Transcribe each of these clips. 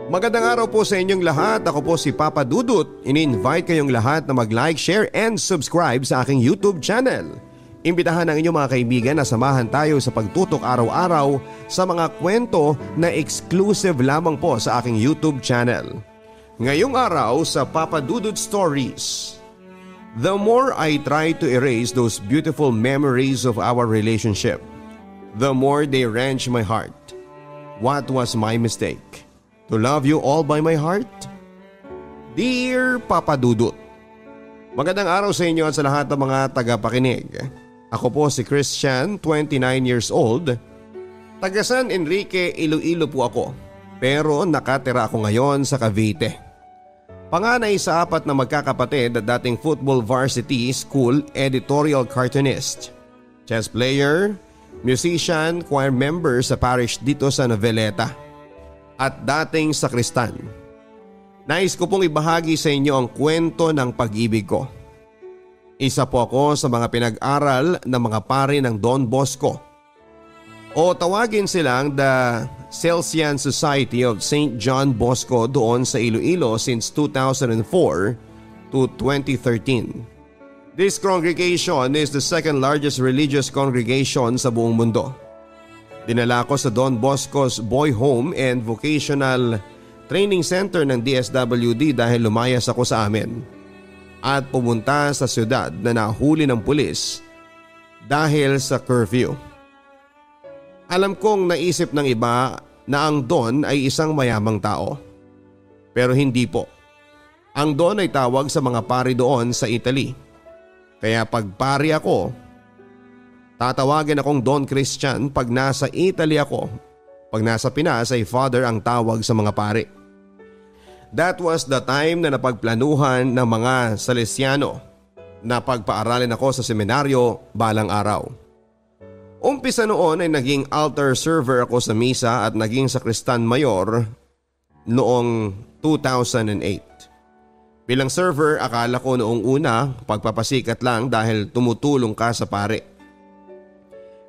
Magandang araw po sa inyong lahat. Ako po si Papa Dudut. Ini-invite kayong lahat na mag-like, share and subscribe sa aking YouTube channel. Imbitahan ang inyong mga kaibigan na samahan tayo sa pagtutok araw-araw sa mga kwento na exclusive lamang po sa aking YouTube channel. Ngayong araw sa Papa Dudut Stories. The more I try to erase those beautiful memories of our relationship, the more they wrench my heart. What was my mistake? To love you all by my heart? Dear Papa Dudut, magandang araw sa inyo at sa lahat ng mga tagapakinig. Ako po si Christian, 29 years old. Taga San Enrique, Iloilo po ako. Pero nakatira ako ngayon sa Cavite. Panganay sa 4 na magkakapatid at dating football varsity school editorial cartoonist, chess player, musician, choir member sa parish dito sa Noveleta, at dating sakristan. Nais ko pong ibahagi sa inyo ang kwento ng pag-ibig ko. Isa po ako sa mga pinag-aral ng mga pari ng Don Bosco, o tawagin silang the Salesian Society of St. John Bosco doon sa Iloilo since 2004 to 2013. This congregation is the second largest religious congregation sa buong mundo. Dinala ko sa Don Bosco's Boy Home and Vocational Training Center ng DSWD dahil lumayas ako sa amin at pumunta sa syudad na nahuli ng pulis dahil sa curfew. Alam kong naisip ng iba na ang Don ay isang mayamang tao. Pero hindi po. Ang Don ay tawag sa mga pari doon sa Italy. Kaya pag pari ako, tatawagin akong Don Christian pag nasa Italy ako. Pag nasa Pinas ay Father ang tawag sa mga pari. That was the time na napagplanuhan ng mga Salesiano na pagpaaralin ako sa seminaryo balang araw. Umpisa noon ay naging altar server ako sa misa at naging sakristan mayor noong 2008. Bilang server, akala ko noong una pagpapasikat lang dahil tumutulong ka sa pare.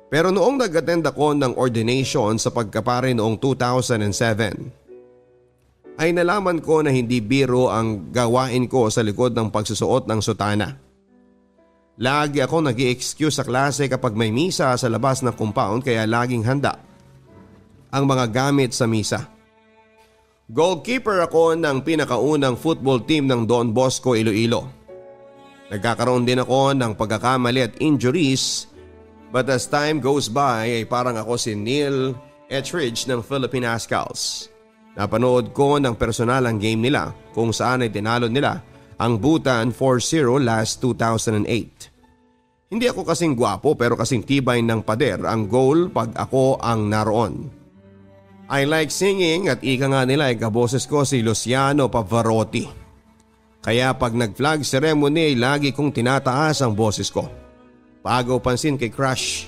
Pero noong nag-attend ako ng ordination sa pagkapare noong 2007, ay nalaman ko na hindi biro ang gawain ko sa likod ng pagsusuot ng sutana. Lagi ako nag-i-excuse sa klase kapag may misa sa labas ng compound kaya laging handa ang mga gamit sa misa. Goalkeeper ako ng pinakaunang football team ng Don Bosco Iloilo. Nagkakaroon din ako ng pagkakamali at injuries. But as time goes by ay parang ako si Neil Etheridge ng Philippine Ascals. Napanood ko ng personal ang game nila kung saan ay tinalo nila ang Bhutan 4-0 last 2008. Hindi ako kasing gwapo pero kasing tibay ng pader ang goal pag ako ang naroon. I like singing at ika nga nila ay kaboses ko si Luciano Pavarotti. Kaya pag nag-flag ceremony ay lagi kong tinataas ang boses ko. Paagaw pansin kay crush.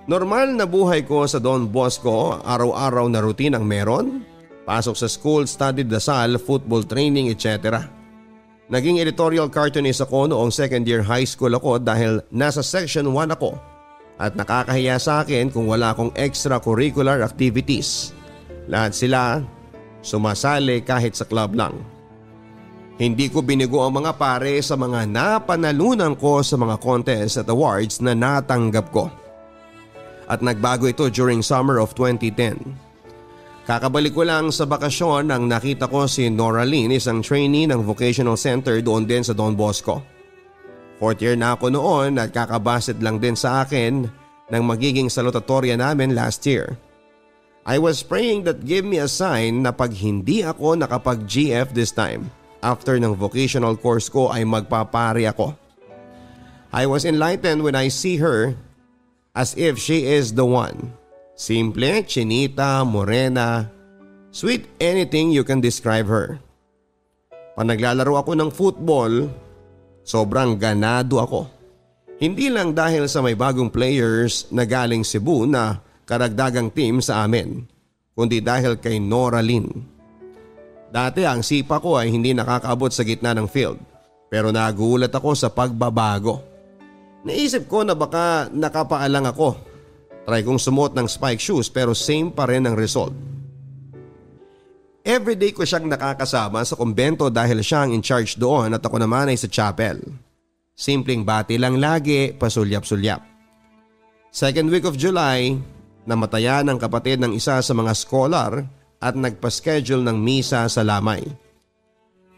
Normal na buhay ko sa Don Bosco, araw-araw na routine ang meron. Pasok sa school, study dasal, football training, etc. Naging editorial cartoonist ako noong second year high school ako dahil nasa section 1 ako. At nakakahiya sa akin kung wala akong extracurricular activities. Lahat sila sumasali kahit sa club lang. Hindi ko binigo ang mga pare sa mga napanalunan ko sa mga contests at awards na natanggap ko. At nagbago ito during summer of 2010. Kakabalik ko lang sa bakasyon nang nakita ko si Nora Lynn, isang trainee ng vocational center doon din sa Don Bosco. 4th year na ako noon at kakabasit lang din sa akin ng magiging salutatorya namin last year. I was praying that give me a sign na pag hindi ako nakapag-GF this time, after ng vocational course ko ay magpapari ako. I was enlightened when I see her as if she is the one. Simple, chinita, morena, sweet, anything you can describe her. Pag naglalaro ako ng football, sobrang ganado ako. Hindi lang dahil sa may bagong players na galing Cebu na karagdagang team sa amin, kundi dahil kay Nora Lynn. Dati ang sipa ko ay hindi nakakaabot sa gitna ng field, pero nagulat ako sa pagbabago. Naisip ko na baka nakapaalang ako. Try kong sumuot ng spike shoes pero same pa rin ang result. Everyday ko siyang nakakasama sa kumbento dahil siya ang in charge doon at ako naman ay sa chapel. Simpleng bati lang lagi, pasulyap-sulyap. Second week of July, namatayan ang kapatid ng isa sa mga scholar at nagpa-schedule ng misa sa Lamay.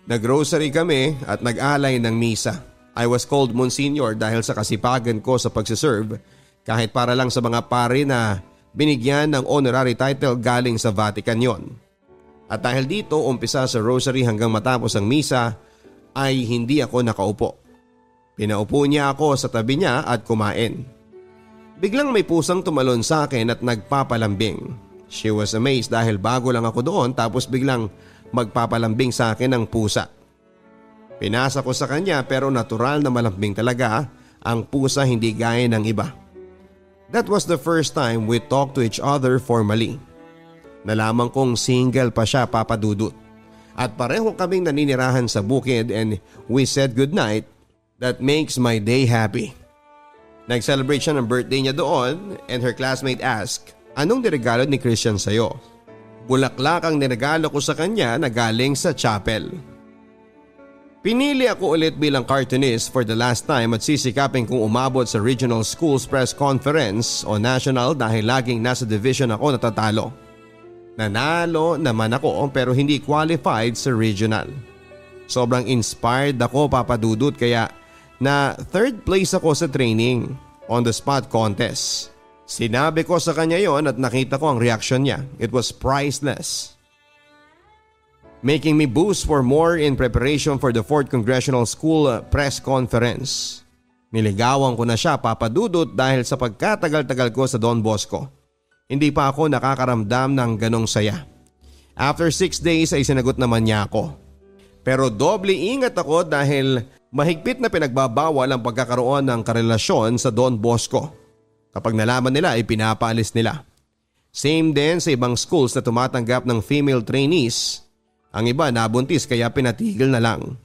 Nag-grocery kami at nag-alay ng misa. I was called Monsignor dahil sa kasipagan ko sa pagsiserve kahit para lang sa mga pare na binigyan ng honorary title galing sa Vatican yon. At dahil dito umpisa sa rosary hanggang matapos ang misa ay hindi ako nakaupo. Pinaupo niya ako sa tabi niya at kumain. Biglang may pusang tumalon sa akin at nagpapalambing. She was amazed dahil bago lang ako doon tapos biglang magpapalambing sa akin ang pusa. Pinasa ko sa kanya pero natural na malambing talaga ang pusa, hindi gaya ng iba. That was the first time we talked to each other formally. Nalaman kong single pa siya, Papa Dudut. At pareho kaming naninirahan sa bukid and we said goodnight. That makes my day happy. Nag-celebrate siya ng birthday niya doon and her classmate asked, "Anong niregalo ni Christian sa'yo?" Bulaklak ang niregalo ko sa kanya na galing sa chapel. Pinili ako ulit bilang cartoonist for the last time at sisikapin kong umabot sa Regional Schools Press Conference o National dahil laging nasa division ako natatalo. Nanalo naman ako pero hindi qualified sa regional. Sobrang inspired ako, Papa Dudut, kaya na third place ako sa training on the spot contest. Sinabi ko sa kanya yon at nakita ko ang reaction niya. It was priceless. Making me boost for more in preparation for the 4th Congressional School Press Conference. Niligawan ko na siya, Papa Dudut, dahil sa pagkatagal-tagal ko sa Don Bosco. Hindi pa ako nakakaramdam ng ganong saya. After 6 days ay sinagot naman niya ako. Pero doble ingat ako dahil mahigpit na pinagbabawal ang pagkakaroon ng karelasyon sa Don Bosco. Kapag nalaman nila ay pinapaalis nila. Same din sa ibang schools na tumatanggap ng female trainees. Ang iba nabuntis kaya pinatigil na lang.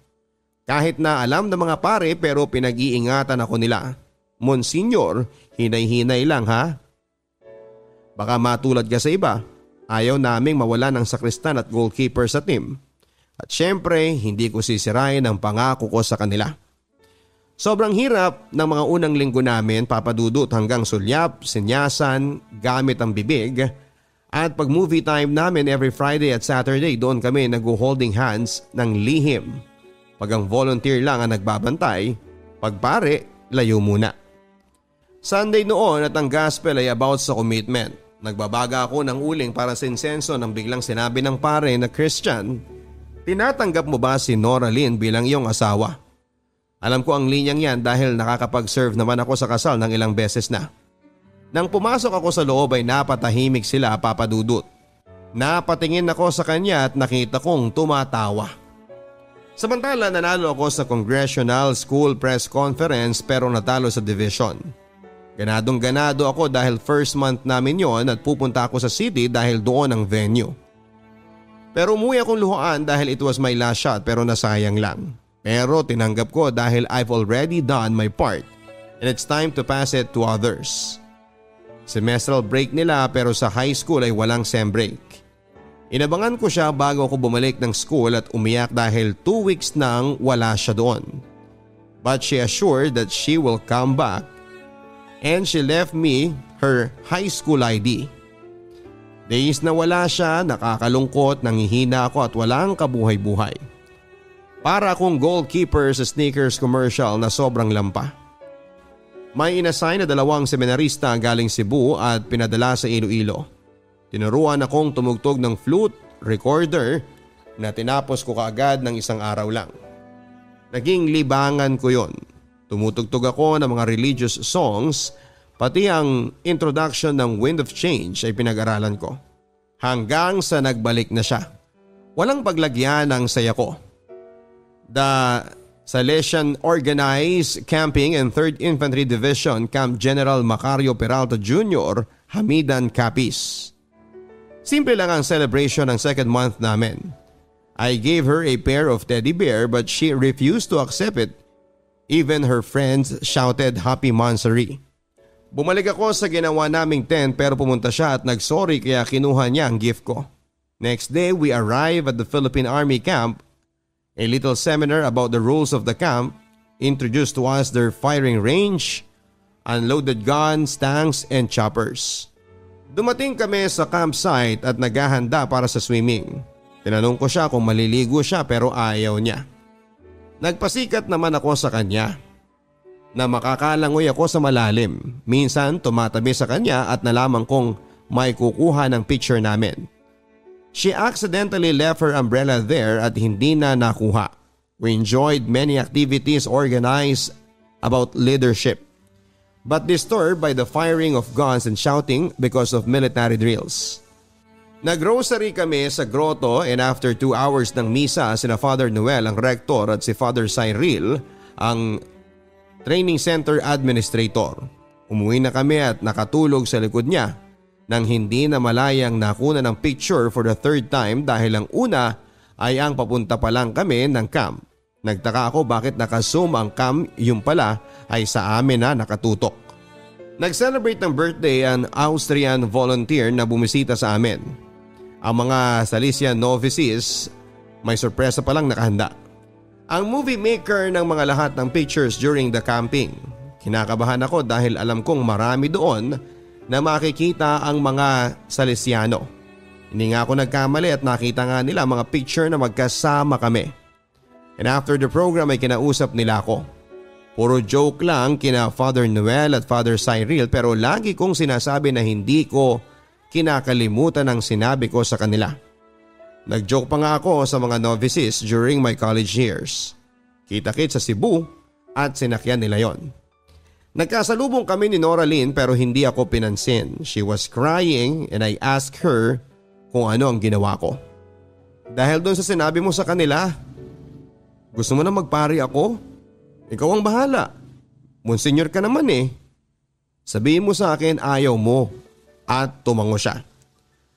Kahit na alam ng mga pare pero pinag-iingatan ako nila. Monsignor, hinay-hinay lang ha. Baka matulad ka sa iba, ayaw naming mawala ng sakristan at goalkeeper sa team. At syempre, hindi ko sisirain ang pangako ko sa kanila. Sobrang hirap ng mga unang linggo namin, Papa Dudut, hanggang sulyap, sinyasan, gamit ang bibig. At pag movie time namin every Friday at Saturday, doon kami nag-holding hands ng lihim. Pag ang volunteer lang ang nagbabantay, pag pare, layo muna. Sunday noon at ang gospel ay about sa commitment. Nagbabaga ako ng uling para sa insenso nang biglang sinabi ng pare na Christian, "Tinatanggap mo ba si Nora Lynn bilang iyong asawa?" Alam ko ang linyang yan dahil nakakapag-serve naman ako sa kasal ng ilang beses na. Nang pumasok ako sa loob ay napatahimik sila, Papa Dudut. Napatingin ako sa kanya at nakita kong tumatawa. Samantala nanalo ako sa Congressional School Press Conference pero natalo sa division. Ganadong-ganado ako dahil first month namin yon at pupunta ako sa city dahil doon ang venue. Pero umuwi akong luhaan dahil it was my last shot pero nasayang lang. Pero tinanggap ko dahil I've already done my part and it's time to pass it to others. Semestral break nila pero sa high school ay walang sem break. Inabangan ko siya bago ako bumalik ng school at umiyak dahil 2 weeks nang wala siya doon. But she assured that she will come back. And she left me her high school ID. Days na wala siya, nakakalungkot, nangihina ako at walang kabuhay-buhay. Para akong goalkeeper sa sneakers commercial na sobrang lampa. May inassign na 2 seminarista galing Cebu at pinadala sa Iloilo. Tinuruan akong tumugtog ng flute recorder na tinapos ko kaagad ng 1 araw lang. Naging libangan ko yon. Tumutugtog ako ng mga religious songs, pati ang introduction ng Wind of Change ay pinag-aralan ko. Hanggang sa nagbalik na siya. Walang paglagyan ng saya ko. The Salesian Organized Camping and 3rd Infantry Division Camp General Macario Peralta Jr., Hamidan, Capiz. Simple lang ang celebration ng 2nd month namin. I gave her a pair of teddy bear but she refused to accept it. Even her friends shouted happy monthsary. Bumalik ako sa ginawa naming tent pero pumunta siya at nagsorry kaya kinuha niya ang gift ko. Next day we arrive at the Philippine Army camp. A little seminar about the rules of the camp introduced to us their firing range, unloaded guns, tanks and choppers. Dumating kami sa campsite at naghahanda para sa swimming. Tinanong ko siya kung maliligo siya pero ayaw niya. Nagpasikat naman ako sa kanya na makakalangoy ako sa malalim. Minsan tumatabi sa kanya at nalaman kong may kukuha ng picture namin. She accidentally left her umbrella there at hindi na nakuha. We enjoyed many activities organized about leadership, but disturbed by the firing of guns and shouting because of military drills. Naggrocery kami sa grotto and after 2 hours ng misa sina Father Noel ang rector at si Father Cyril ang training center administrator. Umuwi na kami at nakatulog sa likod niya nang hindi na malayang nakuna ng picture for the third time dahil ang una ay ang papunta pa lang kami ng camp. Nagtaka ako bakit nakazoom ang camp, yung pala ay sa amin na nakatutok. Nag-celebrate ng birthday ang Austrian volunteer na bumisita sa amin. Ang mga Salesian novices may sorpresa pa lang nakahanda. Ang movie maker ng mga lahat ng pictures during the camping. Kinakabahan ako dahil alam kong marami doon na makikita ang mga Salesiano. Hindi nga ako nagkamali at nakita nga nila mga picture na magkasama kami. And after the program ay kinausap nila ako. Puro joke lang kina Father Noel at Father Cyril pero lagi kong sinasabi na hindi ko kinakalimutan ang sinabi ko sa kanila. Nag-joke pa nga ako sa mga novices during my college years. Kita-kit sa Cebu at sinakyan nila yon. Nagkasalubong kami ni Nora Lynn pero hindi ako pinansin. She was crying and I asked her kung ano ang ginawa ko. Dahil doon sa sinabi mo sa kanila, gusto mo na magpari ako? Ikaw ang bahala. Monsignor ka naman eh. Sabihin mo sa akin ayaw mo at tumango siya.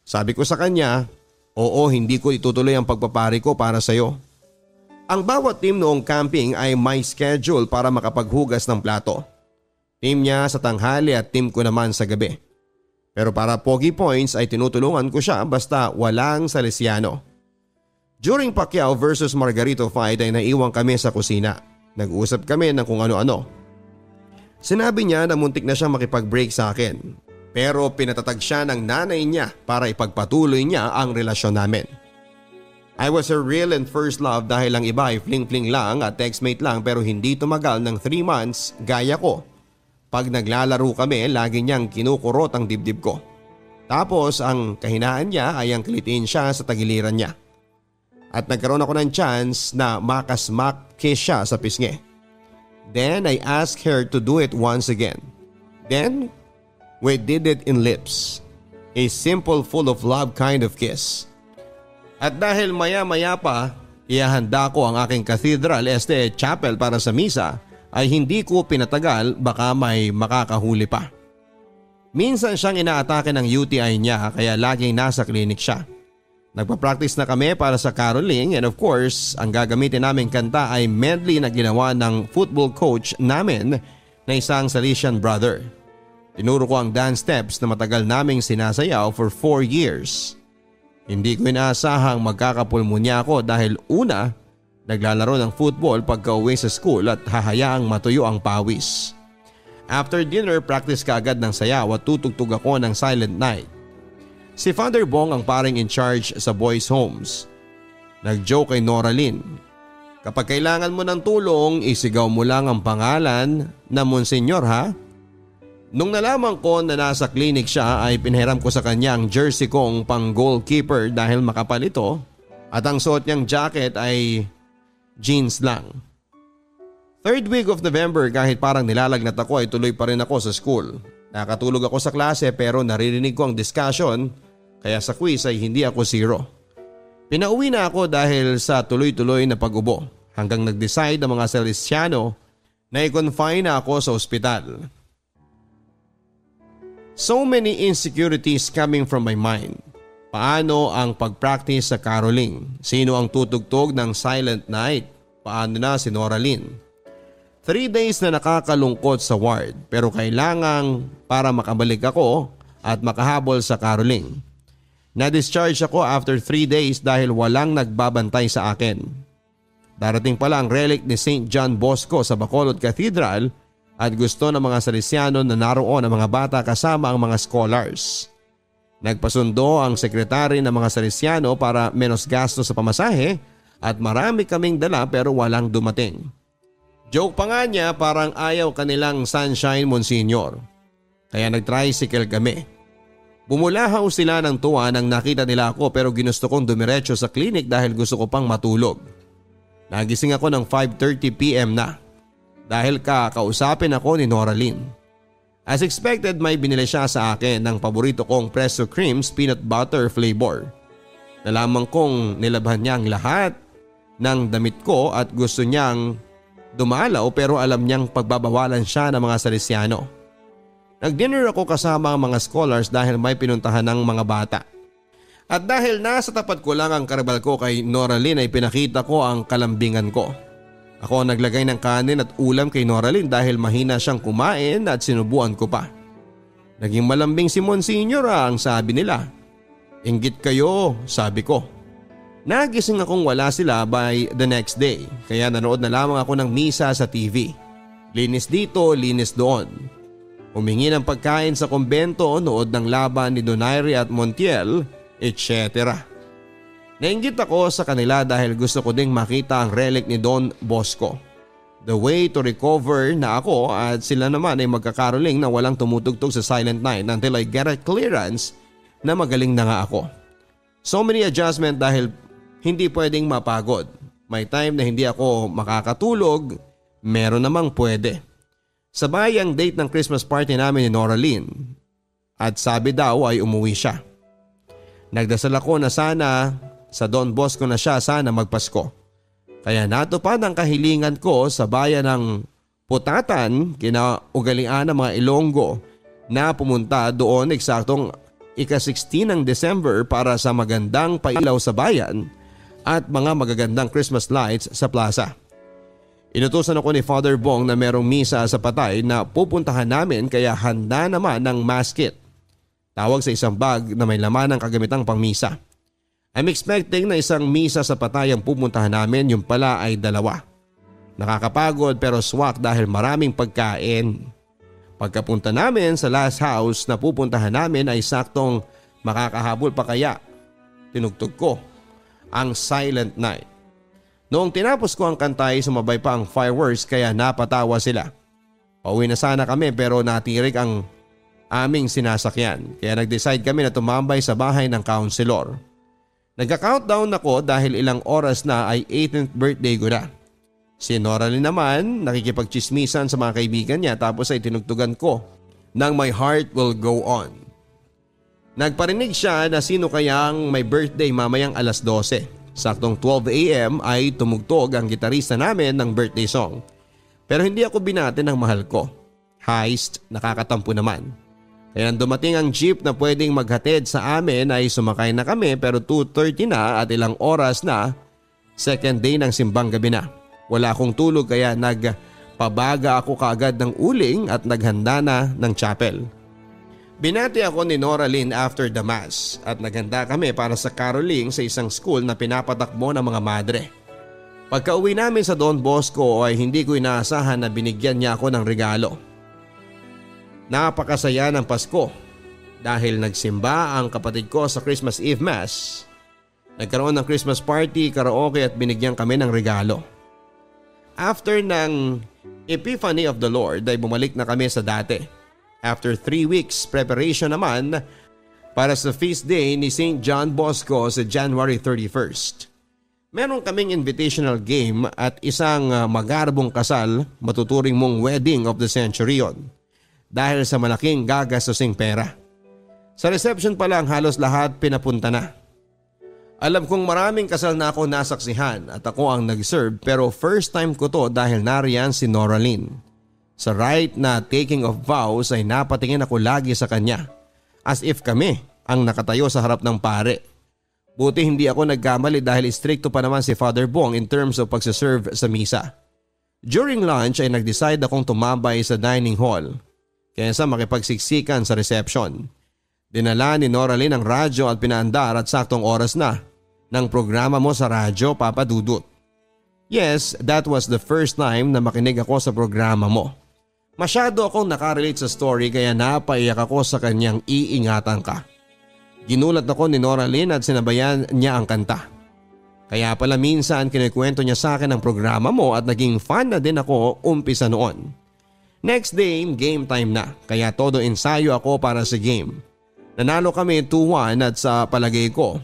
Sabi ko sa kanya, oo hindi ko itutuloy ang pagpapari ko para sa'yo. Ang bawat team noong camping ay may schedule para makapaghugas ng plato. Team niya sa tanghali at team ko naman sa gabi. Pero para pogi points ay tinutulungan ko siya basta walang Salesiano. During Pacquiao versus Margarito fight ay naiwan kami sa kusina. Nag-usap kami ng kung ano-ano. Sinabi niya na muntik na siyang makipag-break sa akin. Pero pinatatag siya ng nanay niya para ipagpatuloy niya ang relasyon namin. I was her real and first love dahil ang iba ay fling-fling lang at textmate lang pero hindi tumagal ng 3 months gaya ko. Pag naglalaro kami, lagi niyang kinukurot ang dibdib ko. Tapos ang kahinaan niya ay ang kilitiin siya sa tagiliran niya. At nagkaroon ako ng chance na makasmak-kiss siya sa pisngi. Then I asked her to do it once again. Then we did it in lips. A simple full of love kind of kiss. At dahil maya-maya pa, ihahanda ko ang aking Cathedral Este Chapel para sa misa, ay hindi ko pinatagal baka may makakahuli pa. Minsan siyang inaatake ng UTI niya kaya laging nasa klinik siya. Nagpa-practice na kami para sa caroling and of course ang gagamitin naming kanta ay medley na ginawa ng football coach namin na isang Salesian brother. Tinuro ko ang dance steps na matagal naming sinasayaw for 4 years. Hindi ko inaasahang magkakapulmonya ako dahil una, naglalaro ng football pagka uwi sa school at hahayaang matuyo ang pawis. After dinner, practice ka agad ng sayaw at tutugtog ako ng Silent Night. Si Father Bong ang paring in charge sa boys' homes. Nag-joke kay Nora Lynn. Kapag kailangan mo ng tulong, isigaw mo lang ang pangalan na Monsignor ha? Nung nalaman ko na nasa clinic siya ay pinhiram ko sa kanya ang jersey kong pang goalkeeper dahil makapal ito at ang suot niyang jacket ay jeans lang. 3rd week of November kahit parang nilalagnat ako ay tuloy pa rin ako sa school. Nakatulog ako sa klase pero naririnig ko ang discussion kaya sa quiz ay hindi ako 0. Pinauwi na ako dahil sa tuloy-tuloy na pag-ubo hanggang nag-decide ang mga Salesiano na i-confine na ako sa ospital. So many insecurities coming from my mind. Paano ang pag-practice sa caroling? Sino ang tutugtog ng Silent Night? Paano na si Nora Lynn? 3 days na nakakalungkot sa ward pero kailangang para makabalik ako at makahabol sa caroling. Na-discharge ako after 3 days dahil walang nagbabantay sa akin. Darating pala ang relic ni St. John Bosco sa Bacolod Cathedral at gusto ng mga Salesiano na naroon ang mga bata kasama ang mga scholars. Nagpasundo ang sekretary ng mga Salesiano para menos gasto sa pamasahe at marami kaming dala pero walang dumating. Joke pa nga niya parang ayaw kanilang sunshine, Monsignor. Kaya nag-tricycle kami. Bumulahaw sila ng tuwa nang nakita nila ako pero ginusto kong dumiretso sa klinik dahil gusto ko pang matulog. Nagising ako ng 5:30 PM na dahil kakausapin ako ni Noraline. As expected, may binili siya sa akin ng paborito kong Presso Creams peanut butter flavor. Nalaman kong nilabhan niya ang lahat ng damit ko at gusto niyang dumalaw pero alam niyang pagbabawalan siya ng mga Salesiano. Nag-dinner ako kasama ang mga scholars dahil may pinuntahan ng mga bata. At dahil nasa tapat ko lang ang karabal ko kay Noraline ay pinakita ko ang kalambingan ko. Ako ang naglagay ng kanin at ulam kay Noraline dahil mahina siyang kumain at sinubuan ko pa. Naging malambing si Monsignor ang sabi nila. Inggit kayo, sabi ko. Nagising akong wala sila by the next day kaya nanood na lamang ako ng misa sa TV. Linis dito, linis doon. Humingi ng pagkain sa kumbento, nood ng laban ni Donaire at Montiel, etc. Nainggit ako sa kanila dahil gusto ko ding makita ang relic ni Don Bosco. The way to recover na ako at sila naman ay magkakaroling na walang tumutugtog sa Silent Night until I get a clearance na magaling na nga ako. So many adjustment dahil hindi pwedeng mapagod. May time na hindi ako makakatulog, meron namang pwede. Sabay ang date ng Christmas party namin ni Noraline at sabi daw ay umuwi siya. Nagdasal ako na sana sa Don Bosco na siya sana magpasko. Kaya natupad ang kahilingan ko sa bayan ng Putatan, kinaugalian ng mga Ilonggo na pumunta doon eksaktong ika-16 ng December para sa magandang pailaw sa bayan at mga magagandang Christmas lights sa plaza. Inutusan ako ni Father Bong na merong misa sa Patay na pupuntahan namin kaya handa naman ng mass kit. Tawag sa isang bag na may laman ng kagamitang pangmisa. I'm expecting na isang misa sa Patay ang pupuntahan namin, yung pala ay 2. Nakakapagod pero swak dahil maraming pagkain. Pagkapunta namin sa last house na pupuntahan namin ay saktong makakahabol pa kaya. Tinugtog ko ang Silent Night. Noong tinapos ko ang kantay, sumabay pa ang fireworks kaya napatawa sila. Pauwi na sana kami pero natirik ang aming sinasakyan kaya nag-decide kami na tumambay sa bahay ng counselor. Nagka-countdown ako dahil ilang oras na ay 18th birthday ko na. Si Noraline naman nakikipagchismisan sa mga kaibigan niya tapos ay tinugtugan ko ng My Heart Will Go On. Nagparinig siya na sino kayang may birthday mamayang alas 12. Saktong 12 AM ay tumugtog ang gitarista namin ng birthday song. Pero hindi ako binati ng mahal ko. Heist, nakakatampo naman. Kaya dumating ang jeep na pwedeng maghatid sa amin ay sumakay na kami pero 2:30 na at ilang oras na, second day ng simbang gabi na. Wala akong tulog kaya nagpabaga ako kaagad ng uling at naghanda na ng chapel. Binati ako ni Noraline after the mass at naghanda kami para sa caroling sa isang school na pinapatakbo ng mga madre. Pagka uwi namin sa Don Bosco ay hindi ko inaasahan na binigyan niya ako ng regalo. Napakasaya ng Pasko dahil nagsimba ang kapatid ko sa Christmas Eve Mass. Nagkaroon ng Christmas party, karaoke at binigyan kami ng regalo. After ng Epiphany of the Lord ay bumalik na kami sa dati. After 3 weeks preparation naman para sa feast day ni St. John Bosco sa January 31st. Meron kaming invitational game at isang magarbong kasal, matuturing mong wedding of the century yon. Dahil sa malaking gagastusing pera. Sa reception pa lang halos lahat pinapunta na. Alam kong maraming kasal na ako nasaksihan at ako ang nag-serve pero first time ko to dahil nariyan si Noraline. Sa right na taking of vows ay napatingin ako lagi sa kanya as if kami ang nakatayo sa harap ng pare. Buti hindi ako nagkamali dahil istrikto pa naman si Father Bong in terms of pagsaserve sa misa. During lunch ay nag-decide akong tumambay sa dining hall kaysa makipagsiksikan sa reception. Dinala ni Noraline ang radyo at pinaandar at saktong oras na ng programa mo sa radyo, Papa Dudut. Yes, that was the first time na makinig ako sa programa mo. Masyado akong nakarelate sa story kaya napaiyak ako sa kanyang iingatan ka. Ginulat ako ni Noraline at sinabayan niya ang kanta. Kaya pala minsan kinikwento niya sa akin ang programa mo at naging fan na din ako umpisa noon. Next day, game time na kaya todo ensayo ako para sa game. Nanalo kami 2-1 at sa palagay ko,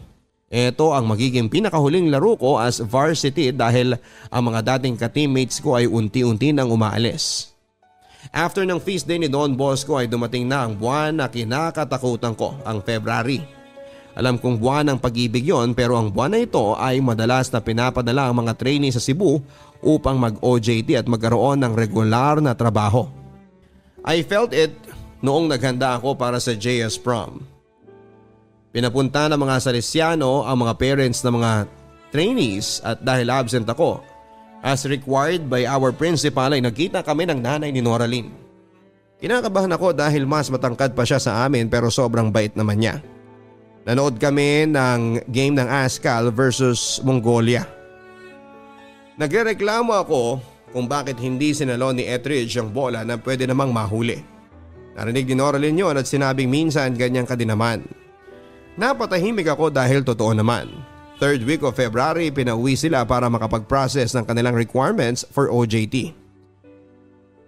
ito ang magiging pinakahuling laro ko as varsity dahil ang mga dating ka-teammates ko ay unti-unti nang umaalis. After ng feast day ni Don Bosco ay dumating na ang buwan na kinakatakutan ko, ang February. Alam kong buwan ng pag-ibig yon pero ang buwan na ito ay madalas na pinapadala ang mga trainee sa Cebu upang mag-OJT at magkaroon ng regular na trabaho. I felt it noong naghanda ako para sa JS Prom. Pinapunta ng mga Salesiano ang mga parents ng mga trainees at dahil absent ako, as required by our principal ay nagkita kami ng nanay ni Noraline. Kinakabahan ako dahil mas matangkad pa siya sa amin pero sobrang bait naman niya. Nanood kami ng game ng Ascal versus Mongolia. Nagrereklamo ako kung bakit hindi sinalo ni Etheridge ang bola na pwede namang mahuli. Narinig ni Noraline yun at sinabing minsan ganyan ka din naman. Napatahimik ako dahil totoo naman. Third week of February pinauwi sila para makapag-process ng kanilang requirements for OJT.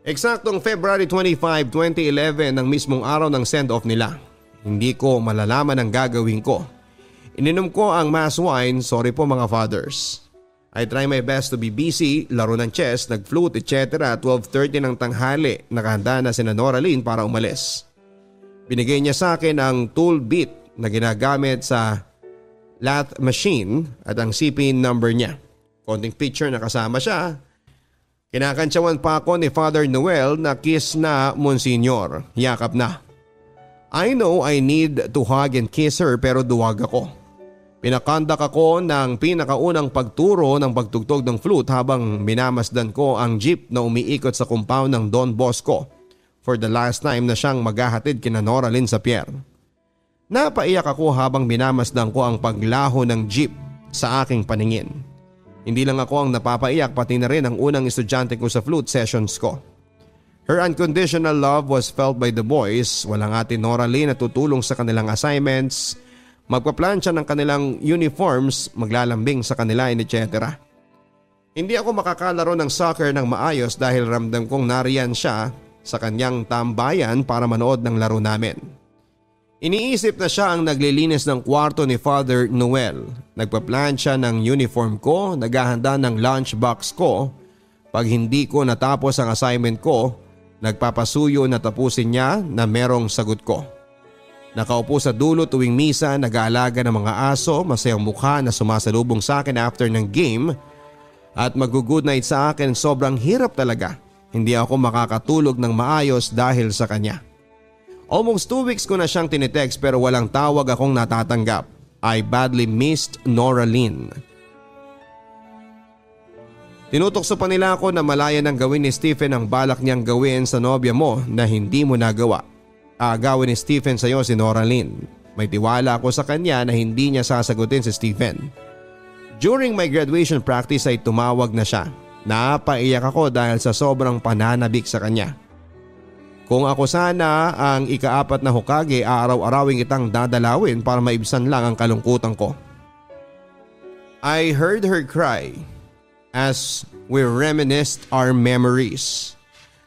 Eksaktong February 25, 2011 ang mismong araw ng send-off nila. Hindi ko malalaman ang gagawin ko. Ininom ko ang mass wine, sorry po mga fathers. I try my best to be busy, laro ng chess, nag-flute etc. 12:30 ng tanghali, nakahanda na si Noraline para umalis. Binigay niya sa akin ang tool bit na ginagamit sa lathe machine at ang CP number niya. Konting picture na kasama siya. Kinakantsawan pa ako ni Father Noel na kiss na Monsignor. Yakap na. I know I need to hug and kiss her pero duwag ako. Pinakandak ako ng pinakaunang pagturo ng pagtugtog ng flute habang minamasdan ko ang jeep na umiikot sa compound ng Don Bosco for the last time na siyang maghahatid kina Noraline sa pier. Napaiyak ako habang minamasdan ko ang paglaho ng jeep sa aking paningin. Hindi lang ako ang napapaiyak pati na rin ang unang estudyante ko sa flute sessions ko. Her unconditional love was felt by the boys. Walang ate Noraline na tutulong sa kanilang assignments, magpaplansya ng kanilang uniforms, maglalambing sa kanila etc. Hindi ako makakalaro ng soccer ng maayos dahil ramdam kong nariyan siya sa kanyang tambayan para manood ng laro namin. Iniisip na siya ang naglilinis ng kwarto ni Father Noel. Nagpaplansya ng uniform ko, naghahanda ng lunchbox ko. Pag hindi ko natapos ang assignment ko, nagpapasuyo na tapusin niya na merong sagot ko. Nakaupo sa dulo tuwing misa, nag-aalaga ng mga aso, masayang mukha na sumasalubong sa akin after ng game at mag-good night sa akin. Sobrang hirap talaga. Hindi ako makakatulog ng maayos dahil sa kanya. Almost 2 weeks ko na siyang tinitext pero walang tawag akong natatanggap. I badly missed Noraline. Tinutokso pa nila ako na malaya ng gawin ni Stephen ang balak niyang gawin sa nobya mo na hindi mo nagawa. Aagawin ni Stephen sa iyo si Noraline. May tiwala ako sa kanya na hindi niya sasagutin si Stephen. During my graduation practice ay tumawag na siya. Napaiyak ako dahil sa sobrang pananabik sa kanya. Kung ako sana ang ika-4 na Hokage, araw-arawing kitang dadalawin para maibsan lang ang kalungkutan ko. I heard her cry as we reminisced our memories.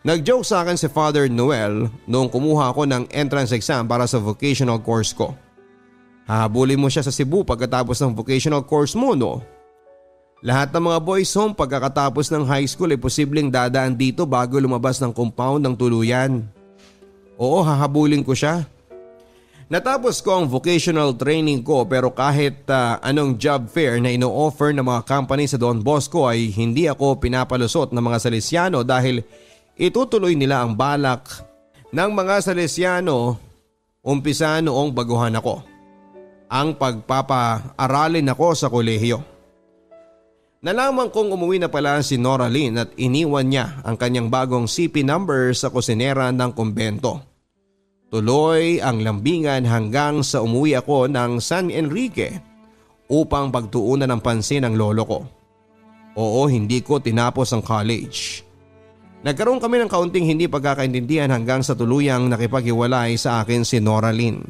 Nag-joke sa akin si Father Noel noong kumuha ako ng entrance exam para sa vocational course ko. Hahabulin mo siya sa Cebu pagkatapos ng vocational course mo, no? Lahat ng mga boys home pagkakatapos ng high school ay posibleng dadaan dito bago lumabas ng compound ng tuluyan. Oo, hahabulin ko siya. Natapos ko ang vocational training ko pero kahit anong job fair na ino-offer ng mga company sa Don Bosco ay hindi ako pinapalusot ng mga Salesiano dahil itutuloy nila ang balak ng mga Salesiano umpisa noong baguhan ako. Ang pagpapa-aralin ako sa kolehiyo. Nalaman kong umuwi na pala si Noraline at iniwan niya ang kanyang bagong CP number sa kusinera ng kumbento. Tuloy ang lambingan hanggang sa umuwi ako ng San Enrique upang pagtuunan ng pansin ng lolo ko. Oo, hindi ko tinapos ang college. Nagkaroon kami ng kaunting hindi pagkakaintindihan hanggang sa tuluyang nakipaghiwalay sa akin si Noraline.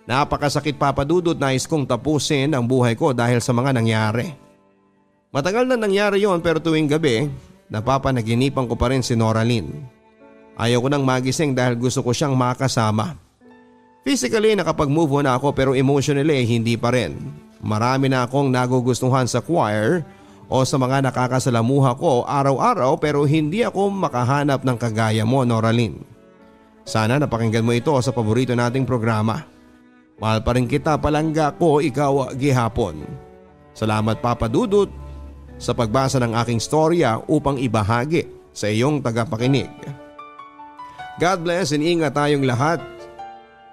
Napakasakit Papa Dudut, nais kong tapusin ang buhay ko dahil sa mga nangyari. Matagal na nangyari yon pero tuwing gabi, napapanaginipan ko pa rin si Noraline. Ayaw ko nang magising dahil gusto ko siyang makasama. Physically nakapag-move on na ako pero emotionally hindi pa rin. Marami na akong nagugustuhan sa choir o sa mga nakakasalamuha ko araw-araw pero hindi ako makahanap ng kagaya mo, Noraline. Sana napakinggan mo ito sa paborito nating programa. Mahal pa rin kita, palangga ko, ikaw gihapon. Salamat Papa Dudut sa pagbasa ng aking storya upang ibahagi sa iyong tagapakinig. God bless and ingat tayong lahat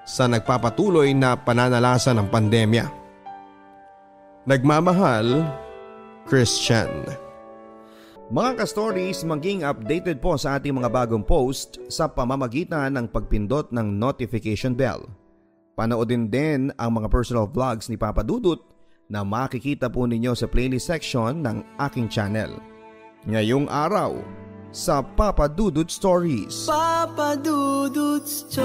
sa nagpapatuloy na pananalasan ng pandemya. Nagmamahal, Christian. Mga ka-stories, maging updated po sa ating mga bagong post sa pamamagitan ng pagpindot ng notification bell. Panoodin din ang mga personal vlogs ni Papa Dudut na makikita po ninyo sa playlist section ng aking channel. Ngayong araw, sa Papa Dudut Stories. Papa Dudut Stories.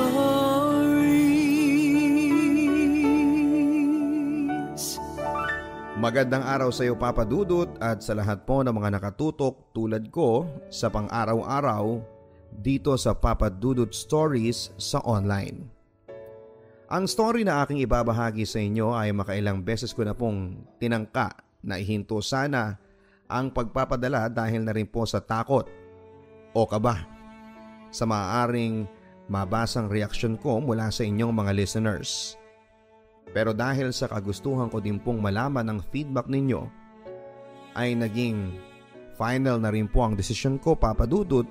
Magandang araw sa iyo Papa Dudut at sa lahat po ng mga nakatutok tulad ko sa pang-araw-araw dito sa Papa Dudut Stories sa online. Ang story na aking ibabahagi sa inyo ay makailang beses ko na pong tinangka na ihinto sana ang pagpapadala dahil na rin po sa takot o kaba sa maaaring mabasang reaksyon ko mula sa inyong mga listeners. Pero dahil sa kagustuhan ko din pong malaman ang feedback ninyo, ay naging final na rin po ang desisyon ko Papa Dudut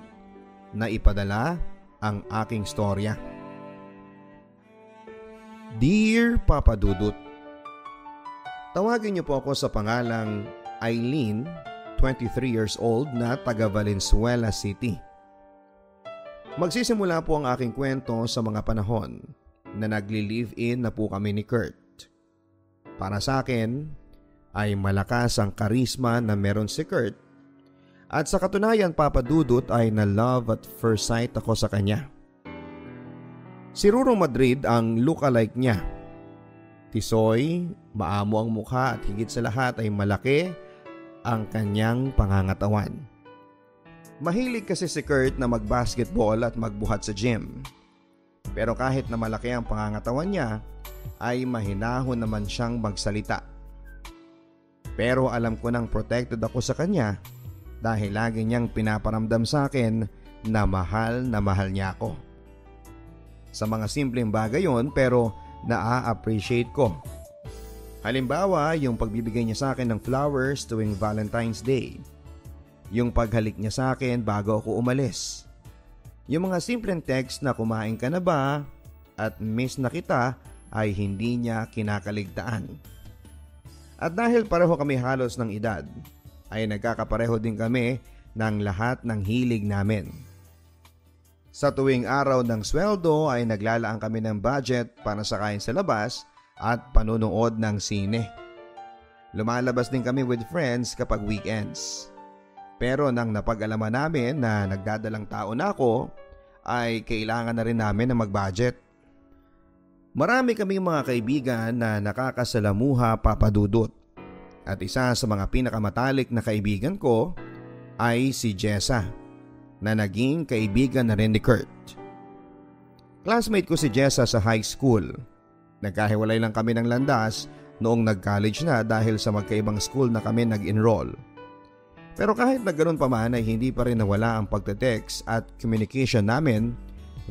na ipadala ang aking storya. Dear Papa Dudut, tawagin niyo po ako sa pangalang Eileen, 23 years old na taga Valenzuela City. Magsisimula po ang aking kwento sa mga panahon na nagli-live-in na po kami ni Kurt. Para sa akin ay malakas ang karisma na meron si Kurt at sa katunayan Papa Dudut ay na-love at first sight ako sa kanya. Si Ruro Madrid ang lookalike niya. Tisoy, maamo ang mukha at higit sa lahat ay malaki ang kanyang pangangatawan. Mahilig kasi si Kurt na magbasketball at magbuhat sa gym. Pero kahit na malaki ang pangangatawan niya, ay mahinahon naman siyang magsalita. Pero alam ko nang protected ako sa kanya dahil lagi niyang pinaparamdam sa akin na mahal niya ako. Sa mga simpleng bagay yon pero naa-appreciate ko. Halimbawa, yung pagbibigay niya sa akin ng flowers tuwing Valentine's Day. Yung paghalik niya sa akin bago ako umalis. Yung mga simpleng text na kumain ka na ba at miss na kita ay hindi niya kinakaligtaan. At dahil pareho kami halos ng edad, ay nagkakapareho din kami ng lahat ng hilig namin. Sa tuwing araw ng sweldo ay naglalaan kami ng budget para sa kain sa labas at panunood ng sine. Lumalabas din kami with friends kapag weekends. Pero nang napag-alaman namin na nagdadalang tao na ako, ay kailangan na rin namin na mag-budget. Marami kaming mga kaibigan na nakakasalamuha Papa Dudut. At isa sa mga pinakamatalik na kaibigan ko ay si Jessa, na naging kaibigan na rin ni Kurt. Classmate ko si Jessa sa high school. Nagkahiwalay lang kami ng landas noong nag-college na dahil sa magkaibang school na kami nag-enroll. Pero kahit na ganoon pa man ay hindi pa rin nawala ang pagte-text at communication namin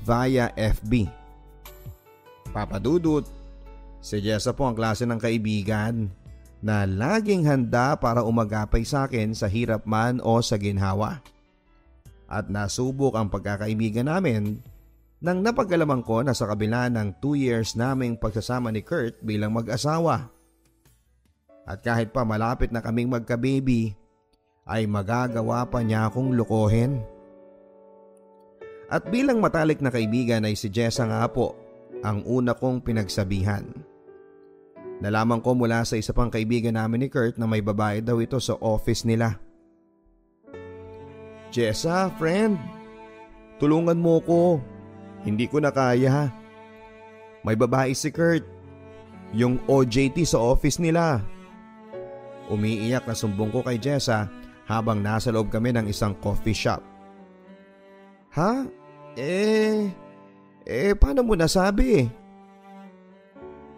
via FB. Papa Dudut, si Jessa po ang klase ng kaibigan na laging handa para umagapay sa akin sa hirap man o sa ginhawa. At nasubok ang pagkakaibigan namin nang napag-alaman ko na sa kabila ng 2 years naming pagsasama ni Kurt bilang mag-asawa. At kahit pa malapit na kaming magka-baby, ay magagawa pa niya akong lukohin. At bilang matalik na kaibigan ay si Jessa nga po ang una kong pinagsabihan. Nalaman ko mula sa isa pang kaibigan namin ni Kurt na may babae daw ito sa office nila. Jessa, friend, tulungan mo ko. Hindi ko na kaya. May babae si Kurt, yung OJT sa office nila. Umiiyak na sumbong ko kay Jessa habang nasa loob kami ng isang coffee shop. Ha? Paano mo nasabi?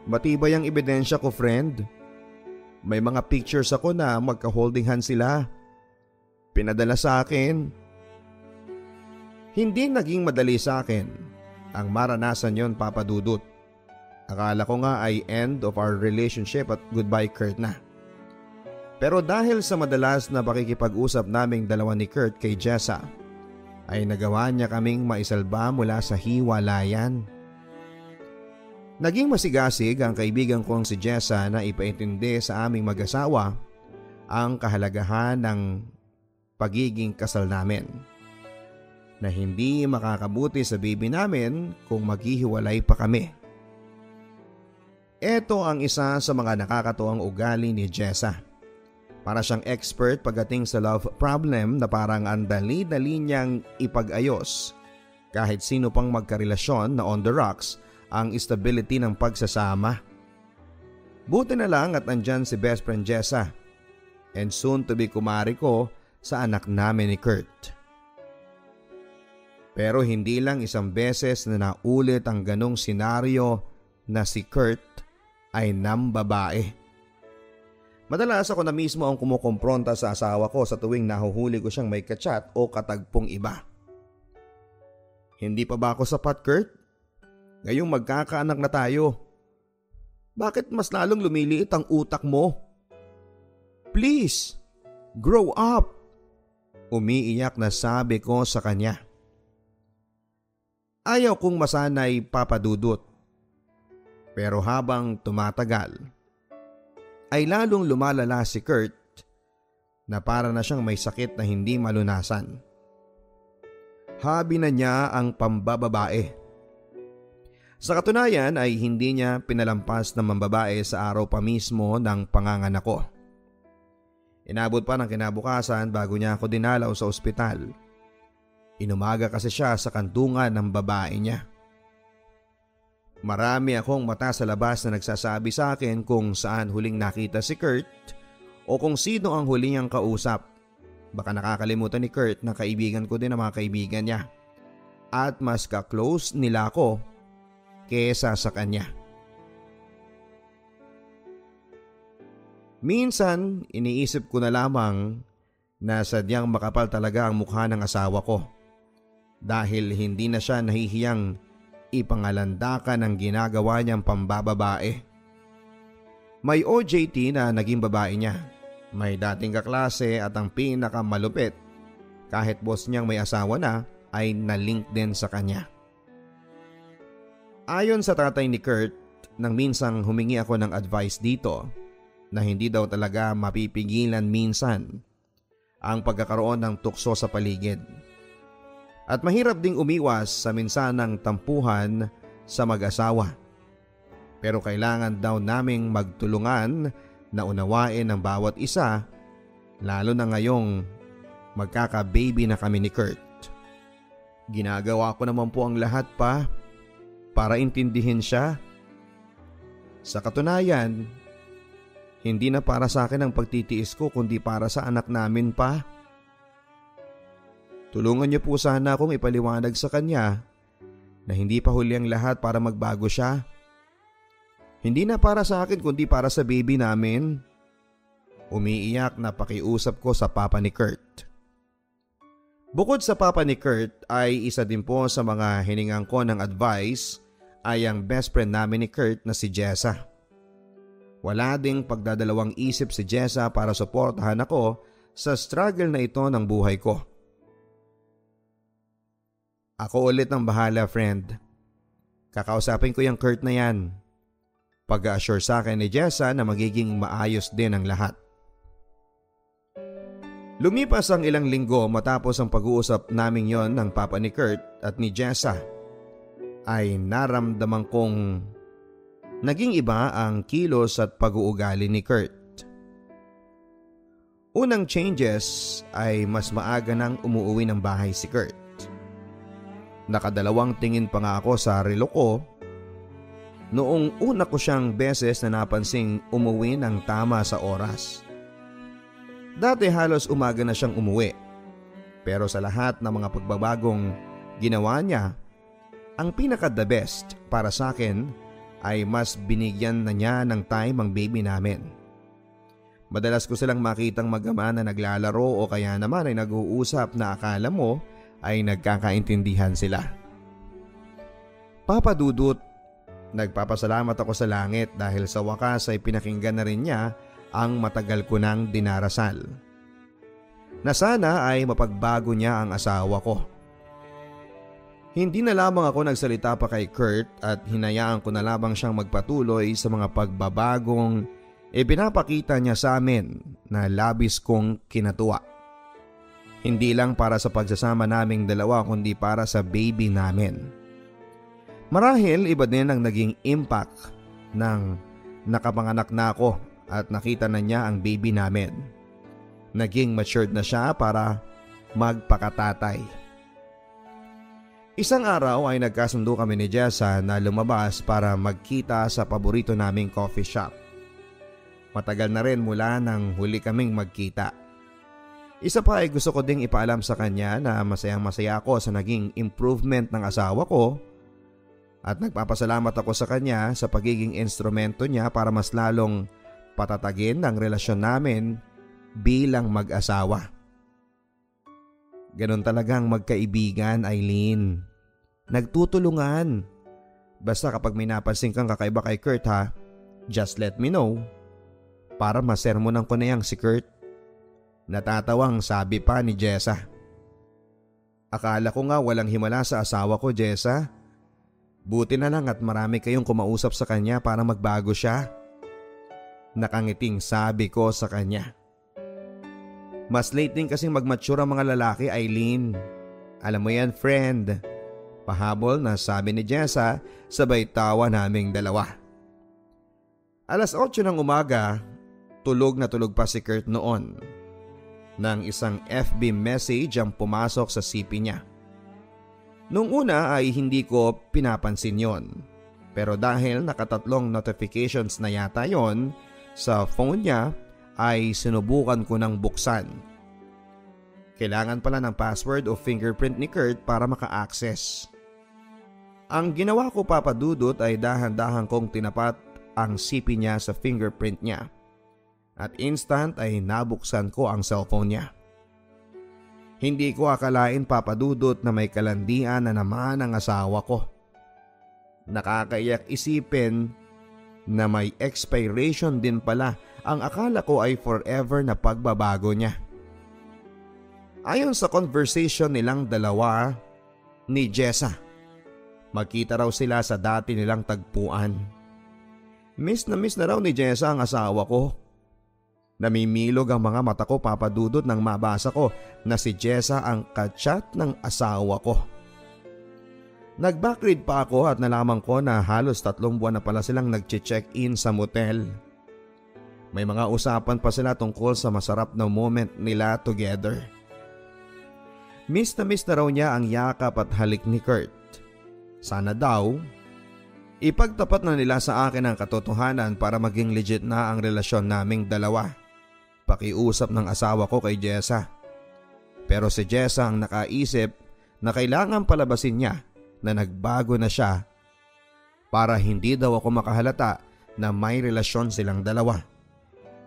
Matibay ang ebidensya ko, friend. May mga pictures ako na magka-holding hands sila. Pinadala sa akin. Hindi naging madali sa akin ang maranasan yon, Papa Dudut. Akala ko nga ay end of our relationship at goodbye Kurt na. Pero dahil sa madalas na pakikipag-usap naming dalawa ni Kurt kay Jessa, ay nagawa niya kaming maisalba mula sa hiwalayan. Naging masigasig ang kaibigan kong si Jessa na ipaintindi sa aming mag-asawa ang kahalagahan ng pagiging kasal namin. Na hindi makakabuti sa baby namin kung maghihiwalay pa kami. Ito ang isa sa mga nakakatuwang ugali ni Jessa. Para siyang expert pagdating sa love problem na parang ang dali-dali niyang ipag-ayos kahit sino pang magkarelasyon na on the rocks ang stability ng pagsasama. Buti na lang at nandyan si best friend Jessa and soon to be kumari ko sa anak namin ni Kurt. Pero hindi lang isang beses na naulit ang ganong senaryo na si Kurt ay nambabae. Madalas ako na mismo ang kumukompronta sa asawa ko sa tuwing nahuhuli ko siyang may kachat o katagpong iba. Hindi pa ba ako sapat, Kurt? Ngayong magkakaanak na tayo. Bakit mas lalong lumiliit ang utak mo? Please, grow up! Umiiyak na sabi ko sa kanya. Ayaw kong masanay, Papa Dudut. Pero habang tumatagal, ay lalong lumalala si Kurt na para na siyang may sakit na hindi malunasan. Habi na niya ang pambababae. Sa katunayan ay hindi niya pinalampas na mambabae sa araw pa mismo ng panganganak ko. Inabot pa ng kinabukasan bago niya ako dinalaw sa ospital. Inumaga kasi siya sa kantungan ng babae niya. Marami akong mata sa labas na nagsasabi sa akin kung saan huling nakita si Kurt o kung sino ang huling niyang kausap. Baka nakakalimutan ni Kurt na kaibigan ko din ang mga kaibigan niya at mas ka-close nila ako kesa sa kanya. Minsan iniisip ko na lamang na sadyang makapal talaga ang mukha ng asawa ko dahil hindi na siya nahihiyang ipangalandakan ang ginagawa niyang pambababae. May OJT na naging babae niya. May dating kaklase at ang pinakamalupit, kahit boss niyang may asawa na, ay nalink din sa kanya. Ayon sa tatay ni Kurt, nang minsang humingi ako ng advice dito na hindi daw talaga mapipigilan minsan ang pagkakaroon ng tukso sa paligid. At mahirap ding umiwas sa minsanang tampuhan sa mag-asawa. Pero kailangan daw naming magtulungan na unawain ang bawat isa, lalo na ngayong magkaka-baby na kami ni Kurt. Ginagawa ko naman po ang lahat pa para intindihin siya. Sa katunayan, hindi na para sa akin ang pagtitiis ko kundi para sa anak namin pa. Tulungan niyo po sana akong ipaliwanag sa kanya na hindi pa huli ang lahat para magbago siya. Hindi na para sa akin kundi para sa baby namin. Umiiyak na pakiusap ko sa papa ni Kurt. Bukod sa papa ni Kurt ay isa din po sa mga hiningang ko ng advice ay ang best friend namin ni Kurt na si Jessa. Wala ding pagdadalawang isip si Jessa para suportahan ako sa struggle na ito ng buhay ko. Ako ulit ang bahala, friend. Kakausapin ko yung Kurt na yan. Pag-assure sa akin ni Jessa na magiging maayos din ang lahat. Lumipas ang ilang linggo matapos ang pag-uusap naming yon ng papa ni Kurt at ni Jessa, ay naramdaman kong naging iba ang kilos at pag-uugali ni Kurt. Unang changes ay mas maaga nang umuwi ng bahay si Kurt. Nakadalawang tingin pa nga ako sa relo ko noong una ko siyang beses na napansing umuwi ng tama sa oras. Dati halos umaga na siyang umuwi, pero sa lahat ng mga pagbabagong ginawa niya, ang pinaka-the best para sa akin ay mas binigyan na niya ng time ang baby namin. Madalas ko silang makitang mag-ama na naglalaro o kaya naman ay nag-uusap na akala mo ay nagkakaintindihan sila. Papa Dudut, nagpapasalamat ako sa langit dahil sa wakas ay pinakinggan na rin niya ang matagal ko nang dinarasal. Na sana ay mapagbago niya ang asawa ko. Hindi na lamang ako nagsalita pa kay Kurt at hinayaan ko na lamang siyang magpatuloy sa mga pagbabagong ipinapakita niya sa amin na labis kong kinatuwa. Hindi lang para sa pagsasama naming dalawa kundi para sa baby namin. Marahil iba din ang naging impact ng nakapanganak na ako at nakita na niya ang baby namin. Naging matured na siya para magpakatatay. Isang araw ay nagkasundo kami ni Jessa na lumabas para magkita sa paborito naming coffee shop. Matagal na rin mula nang huli kaming magkita. Isa pa ay gusto ko ding ipaalam sa kanya na masayang masaya ako sa naging improvement ng asawa ko at nagpapasalamat ako sa kanya sa pagiging instrumento niya para mas lalong patatagin ang relasyon namin bilang mag-asawa. Ganon talagang magkaibigan, Eileen. Nagtutulungan. Basta kapag may napansin kang kakaiba kay Kurt ha, just let me know. Para masermonan ko na yang si Kurt. Natatawang sabi pa ni Jessa. Akala ko nga walang himala sa asawa ko, Jessa. Buti na lang at marami kayong kumausap sa kanya para magbago siya. Nakangiting sabi ko sa kanya. Mas late din kasing mag-mature ang mga lalaki, Eileen. Alam mo yan, friend. Pahabol na sabi ni Jessa sabay tawa naming dalawa. 8:00 ng umaga, tulog na tulog pa si Kurt noon. Nang isang FB message ang pumasok sa CP niya. Nung una ay hindi ko pinapansin yon. Pero dahil nakatatlong notifications na yata yon sa phone niya ay sinubukan ko ng buksan. Kailangan pala ng password o fingerprint ni Kurt para maka-access. Ang ginawa ko, Papa Dudut, ay dahan-dahan kong tinapat ang CP niya sa fingerprint niya. At instant ay nabuksan ko ang cellphone niya. Hindi ko akalain, Papa Dudut, na may kalandian na naman ang asawa ko. Nakakaiyak isipin na may expiration din pala. Ang akala ko ay forever na pagbabago niya. Ayon sa conversation nilang dalawa ni Jessa, magkita raw sila sa dati nilang tagpuan. Miss na raw ni Jessa ang asawa ko. Namimilog ang mga mata ko, Papa Dudut, nang mabasa ko na si Jessa ang kachat ng asawa ko. Nag-backread pa ako at nalaman ko na halos 3 buwan na pala silang nag-check-in sa motel. May mga usapan pa sila tungkol sa masarap na moment nila together. Miss na raw niya ang yakap at halik ni Kurt. Sana daw, ipagtapat na nila sa akin ang katotohanan para maging legit na ang relasyon naming dalawa. Pakiusap ng asawa ko kay Jessa. Pero si Jessa ang nakaisip na kailangan palabasin niya na nagbago na siya para hindi daw ako makahalata na may relasyon silang dalawa.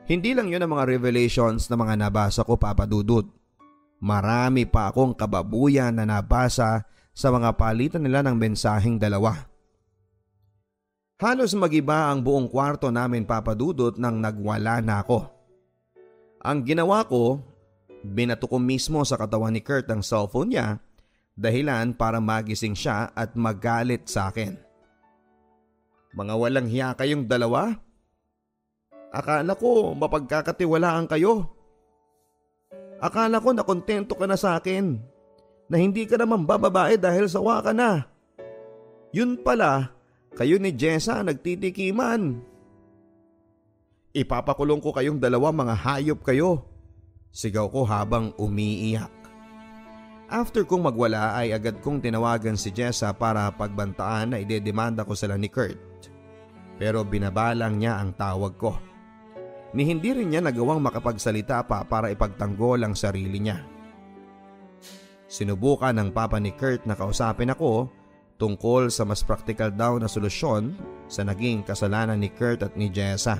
Hindi lang yun ang mga revelations na mga nabasa ko, Papa Dudut. Marami pa akong kababuyan na nabasa sa mga palitan nila ng mensaheng dalawa. Halos magiba ang buong kwarto namin, Papa Dudut, nang nagwala na ako. Ang ginawa ko, binato ko mismo sa katawan ni Kurt ang cellphone niya, dahilan para magising siya at magalit sa akin. Mga walang hiya kayong dalawa? Akala ko mapagkakatiwalaan kayo. Akala ko na kontento ka na sa akin, na hindi ka naman bababae dahil sawa ka na. Yun pala, kayo ni Jessa nagtitikiman. Ipapakulong ko kayong dalawa, mga hayop kayo. Sigaw ko habang umiiyak. After kong magwala ay agad kong tinawagan si Jessa para pagbantaan na idedemanda ko sila ni Kurt. Pero binabalang niya ang tawag ko. Ni hindi rin niya nagawang makapagsalita pa para ipagtanggol ang sarili niya. Sinubukan ng papa ni Kurt na kausapin ako tungkol sa mas praktikal daw na solusyon sa naging kasalanan ni Kurt at ni Jessa.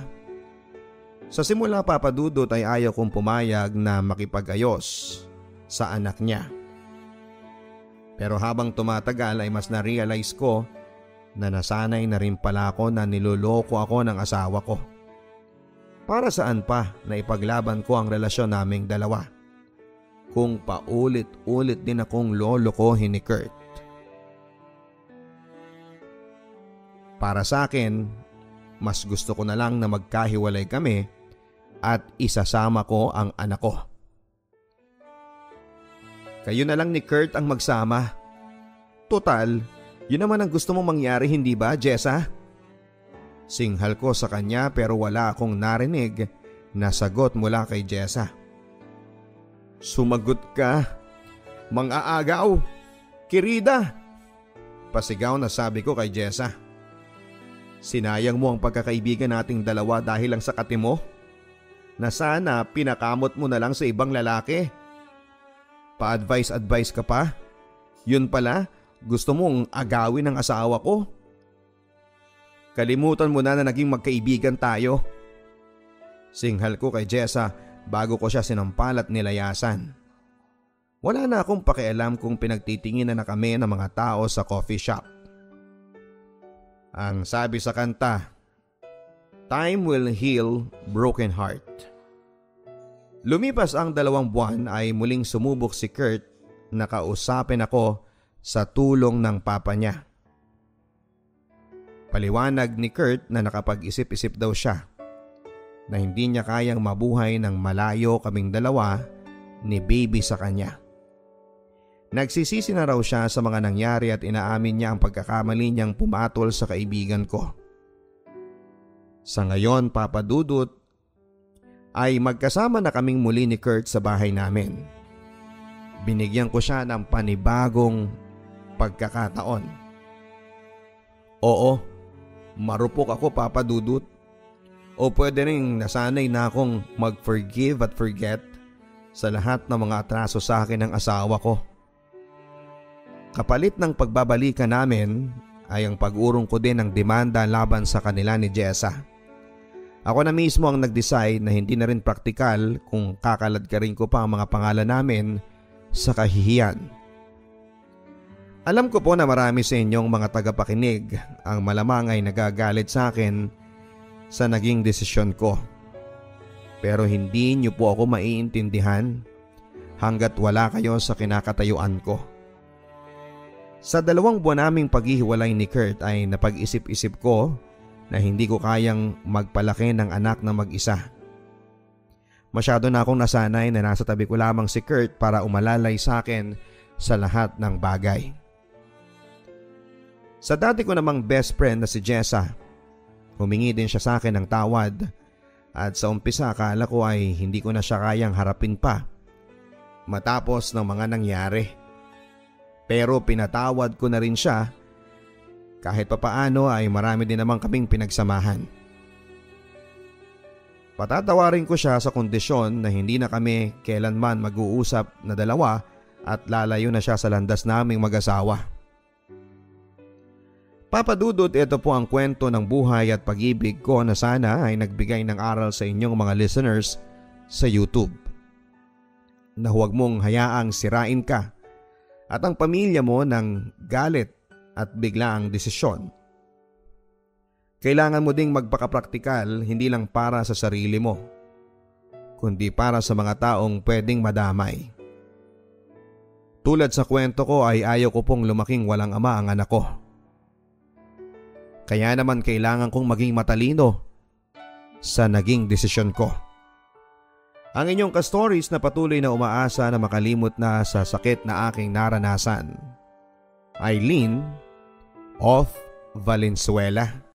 Sa simula, Papa Dudut, ay ayaw kong pumayag na makipag-ayos sa anak niya. Pero habang tumatagal ay mas na-realize ko na nasanay na rin pala ako na niloloko ako ng asawa ko. Para saan pa na ipaglaban ko ang relasyon naming dalawa kung paulit-ulit din akong lolokohin ni Kurt. Para sa akin, mas gusto ko na lang na magkahiwalay kami at isasama ko ang anak ko. Kayo na lang ni Kurt ang magsama. Total, yun naman ang gusto mong mangyari, hindi ba, Jessa? Singhal ko sa kanya pero wala akong narinig na sagot mula kay Jessa. Sumagot ka, mang-aagaw, kirida. Pasigaw na sabi ko kay Jessa. Sinayang mo ang pagkakaibigan nating dalawa dahil lang sa kati mo? Na sana pinakamot mo na lang sa ibang lalaki. Pa-advice ka pa? Yun pala, gusto mong agawin ang asawa ko? Kalimutan mo na naging magkaibigan tayo. Singhal ko kay Jessa bago ko siya sinampal at nilayasan. Wala na akong pakialam kung pinagtitinginan na kami ng mga tao sa coffee shop. Ang sabi sa kanta, time will heal broken heart. Lumipas ang 2 buwan ay muling sumubok si Kurt na kausapin ako sa tulong ng papa niya. Paliwanag ni Kurt na nakapag-isip-isip daw siya na hindi niya kayang mabuhay ng malayo kaming dalawa ni baby sa kanya. Nagsisisi na raw siya sa mga nangyari at inaamin niya ang pagkakamali niyang pumatol sa kaibigan ko. Sa ngayon, Papa Dudut, ay magkasama na kaming muli ni Kurt sa bahay namin. Binigyan ko siya ng panibagong pagkakataon. Oo, marupok ako, Papa Dudut. O pwede rin nasanay na akong mag-forgive at forget sa lahat ng mga atraso sa akin ng asawa ko. Kapalit ng pagbabalikan namin ay ang pag-urong ko din ng demanda laban sa kanila ni Jessa. Ako na mismo ang nag-decide na hindi na rin praktikal kung kakaladkarin ko pa ang mga pangalan namin sa kahihiyan. Alam ko po na marami sa inyong mga tagapakinig ang malamang ay nagagalit sa akin sa naging desisyon ko. Pero hindi niyo po ako maiintindihan hanggat wala kayo sa kinakatayuan ko. Sa 2 buwan naming paghihiwalay ni Kurt ay napag-isip-isip ko na hindi ko kayang magpalaki ng anak na mag-isa. Masyado na akong nasanay na nasa tabi ko lamang si Kurt para umalalay sa akin sa lahat ng bagay. Sa dati ko namang best friend na si Jessa, humingi din siya sa akin ng tawad at sa umpisa akala ko ay hindi ko na siya kayang harapin pa matapos ng mga nangyari. Pero pinatawad ko na rin siya. Kahit papaano ay marami din naman kaming pinagsamahan. Patatawarin ko siya sa kondisyon na hindi na kami kailanman mag-uusap na dalawa at lalayo na siya sa landas naming mag-asawa. Papa Dudut, ito po ang kwento ng buhay at pag-ibig ko na sana ay nagbigay ng aral sa inyong mga listeners sa YouTube. Na huwag mong hayaang sirain ka at ang pamilya mo ng galit at biglaang desisyon. Kailangan mo ding magpakapraktikal hindi lang para sa sarili mo, kundi para sa mga taong pwedeng madamay. Tulad sa kwento ko ay ayaw ko pong lumaking walang ama ang anak ko. Kaya naman kailangan kong maging matalino sa naging desisyon ko. Ang inyong ka-stories na patuloy na umaasa na makalimot na sa sakit na aking naranasan. Eileen of Valenzuela.